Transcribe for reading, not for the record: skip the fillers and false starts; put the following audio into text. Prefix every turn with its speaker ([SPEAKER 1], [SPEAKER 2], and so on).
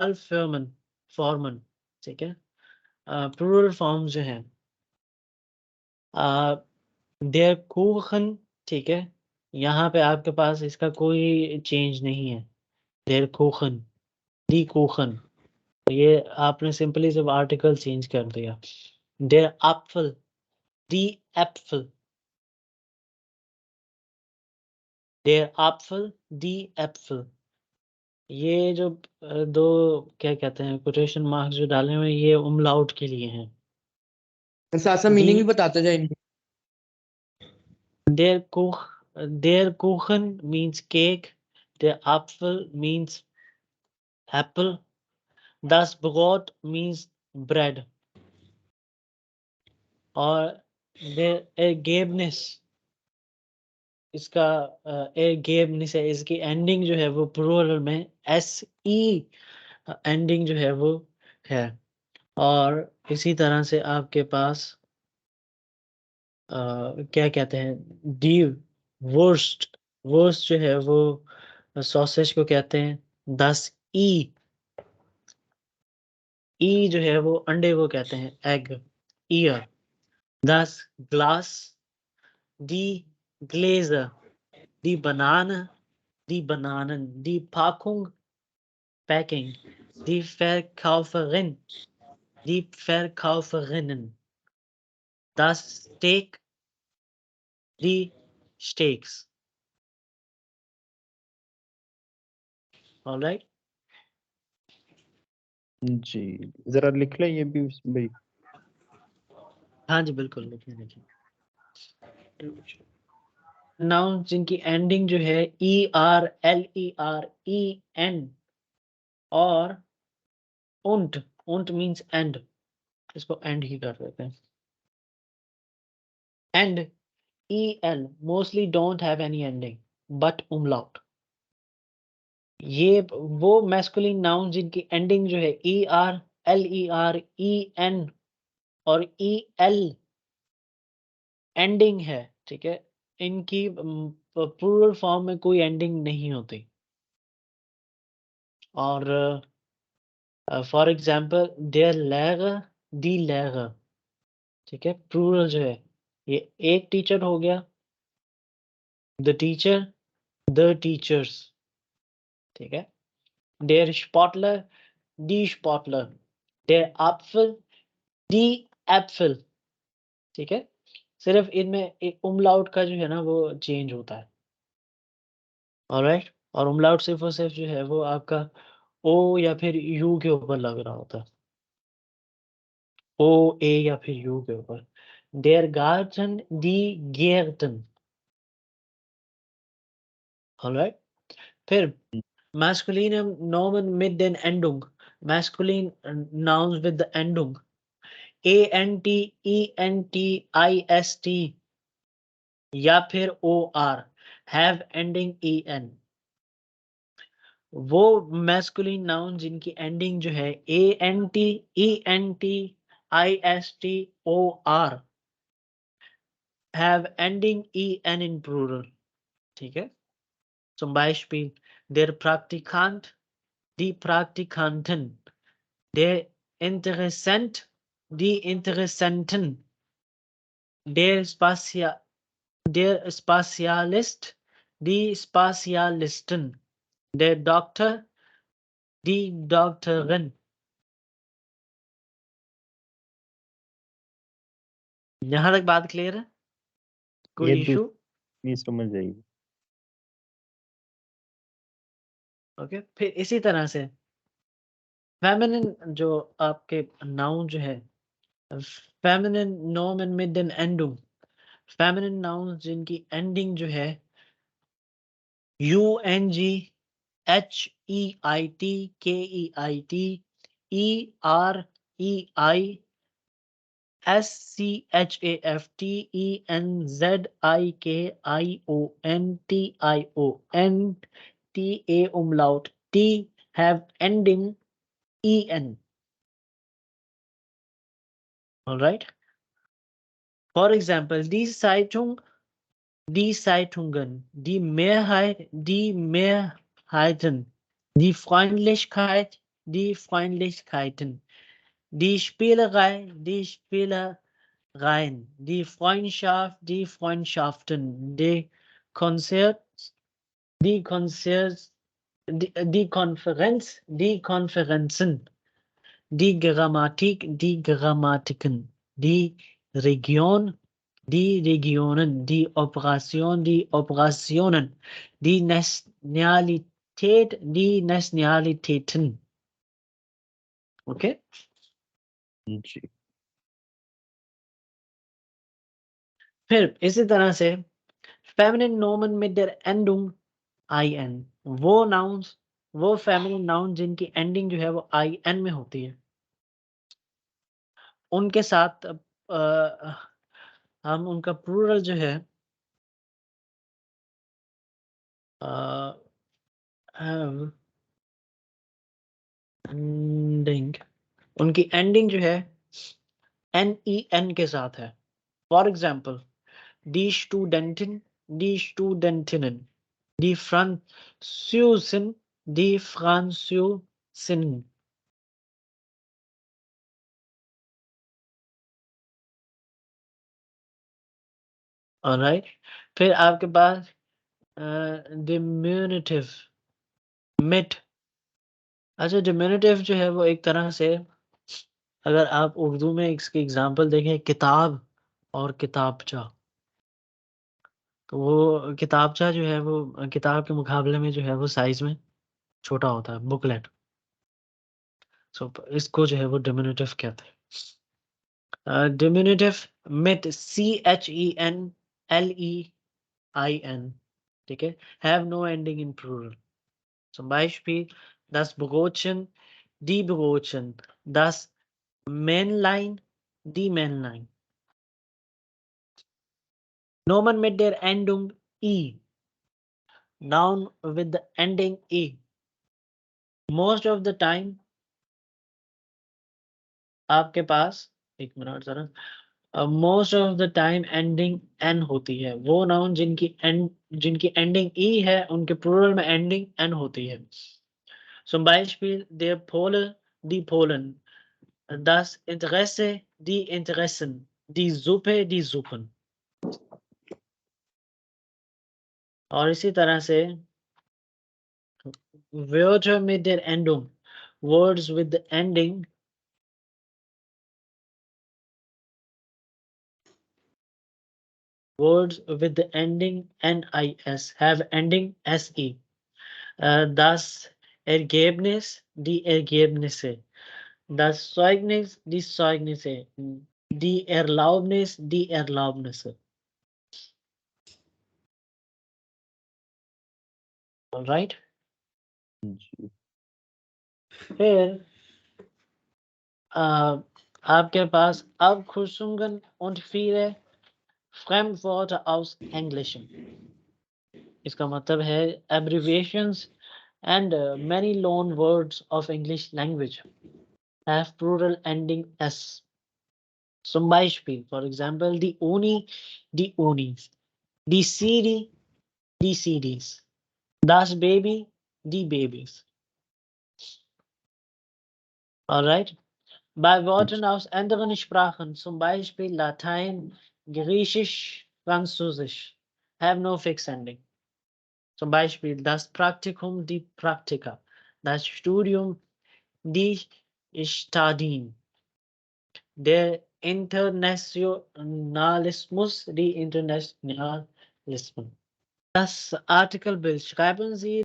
[SPEAKER 1] Forman, ठीक है। Plural form जो है देर कुखन, ठीक है। यहाँ पे आपके पास इसका कोई चेंज नहीं है। देर कुखन, दी कुखन, ये आपने सिंपली जब आर्टिकल चेंज कर दिया। देर एप्पल, दी एप्पल, देर एप्पल, दी एप्पल। ये जो दो क्या कहते हैं कोटेशन मार्क्स जो डाले हुए हैं, ये उमलाउट के लिए हैं।
[SPEAKER 2] साथ साथ
[SPEAKER 1] दी
[SPEAKER 2] मीनिंग भी बताते जाए इनकी।
[SPEAKER 1] Der Kuch, der Kuchen means cake. Der Apfel means apple. Das Brot means bread. और der Ergebnis, इसका Ergebnis है, इसकी एंडिंग जो है वो प्लूरल में SE एंडिंग जो है वो है। और इसी तरह से आपके पास क्या कहते हैं दी वोर्स्ट, वोर्स्ट जो है वो सॉसेज को कहते हैं। 10 ई, ई जो है वो अंडे को कहते हैं एग, ईयर। 10 ग्लास, दी ग्लेजर, दी बनाना, दी बनानन, दी पाकुंग पैकिंग, दी Verkäuferin, दी Verkäuferinnen, das Steak, दी steaks। ऑलराइट।
[SPEAKER 3] जी जरा लिख लें ये भी भाई।
[SPEAKER 1] हाँ जी बिल्कुल, लिखिए लिखिए। नाउन जिनकी एंडिंग जो है ER, LER, और उंट मींस एंड, इसको एंड ही कर देते हैं। And EL mostly don't have any ending but umlaut। ये वो मैस्कुलिन नाउन जिनकी एंडिंग जो है ER, LER, और EL एंडिंग है, ठीक है। इनकी प्लूरल फॉर्म में कोई एंडिंग नहीं होती। और फॉर एग्जाम्पल देयर लेगर, दी लेगर, ठीक है। प्लूरल जो है ये एक टीचर हो गया, द टीचर, द टीचर्स, ठीक है। देयर स्पॉटलर, दी स्पॉटलर, देयर एप्पल, दी एप्पल, ठीक है। सिर्फ इनमें एक umlaut का जो है ना वो चेंज होता है। ऑलराइट। और umlaut सिर्फ और सिर्फ जो है वो आपका ओ या फिर यू के ऊपर लग रहा होता है, ओ ए या फिर यू के ऊपर। देयर गार्डन, दी गेर्टन, ऑलराइट। फिर masculine noun mit den Endung, masculine nouns with the endung ANT, ENT, IST या फिर OR have ending EN। वो मैस्कुलिन नाउन जिनकी एंडिंग जो है ANT, ENT, IST, OR have ending EN in plural, ठीक है। Zum Beispiel der Praktikant, die Praktikanten, der Interessent, die Interessenten, der der Spezialist, die Spezialisten, der Doktor, die Doktorin। यहाँ तक बात clear है? कोई
[SPEAKER 3] ये
[SPEAKER 1] इशू?
[SPEAKER 3] ये समझ जाएगी।
[SPEAKER 1] ओके। फिर इसी तरह से फेमिनिन जो आपके नाउन जो है, feminine नोमेन mid N एंडुम, feminine noun जिनकी एंडिंग जो है UNG, HEIT, KEIT, EREI, SCHAFT, ENZIKION, TION, TA umlaut T have ending EN. All right. For example, die Zeitung, die Zeitungen, die Mehrheit, die Mehrheiten, die Freundlichkeit, die Freundlichkeiten, die Spielerei, die Spielereien, die Freundschaft, die Freundschaften, die Konzerts, die Konzerts, die Konferenz, die Konferenzen, die Grammatik, die Grammatiken, die Region, die Regionen, die Operation, die Operationen, die Nationalität, die Nationalitäten. Okay?
[SPEAKER 3] जी
[SPEAKER 1] फिर इसी तरह से feminine Noman में there ending in, वो nouns, वो feminine noun जिनकी ending जो है वो in में होती है, उनके साथ हम उनका प्लूरल जो है have ending, उनकी एंडिंग जो है NEN के साथ है. For example die Studentin, die Studentinnen, die Französin, die Französinnen. Alright, फिर आपके पास डिमिनुटिव मिट. अच्छा, डिमिनुटिव जो है वो एक तरह से, अगर आप उर्दू में इसकी एग्जांपल देखें, किताब और किताबचा, तो वो किताबचा जो है वो किताब के मुकाबले में जो है वो साइज में छोटा होता है, बुकलेट. सो इसको जो है वो डिमिनुटिव कहते हैं. Diminutive mit CHENLEIN, ठीक है, have no ending in plural. Zum Beispiel das Brotchen, die Brotchen, das Männlein, die Männlein. Nomen mit der Endung I, noun with the ending E. Most of the time आपके पास, एक minute जरा, most of the time ending N होती है. वो noun जिनकी ending ई है, उनके plural में एंडिंग एन होती है. Zum Beispiel der Pole, die Polen, das Interesse, die Interessen, die Suppe, die Suppen. और इसी तरह से Wörter mit der Endung, words with the ending NIS have ending SE. Das Ergebnis, die Ergebnisse, das Zeugnis, die Zeugnisse, die Erlaubnis, die Erlaubnisse. Alright?
[SPEAKER 3] जी
[SPEAKER 1] फिर आपके पास Abkürzungen und viele Fremdwörter aus Englisch. इसका मतलब है abbreviations and many loan words of English language have plural ending S. Zum Beispiel, for example, die Uni, die Unis, die CD, die CDs, das Baby, die Babys. Alright? Bei Worten aus anderen Sprachen, zum Beispiel Latein, Griechisch, Französisch, have no fixed ending. Zum Beispiel das Praktikum, die Praktika, das Studium, die Stadien, der Internationalismus, die Internationalismen. Das Artikelbild schreiben Sie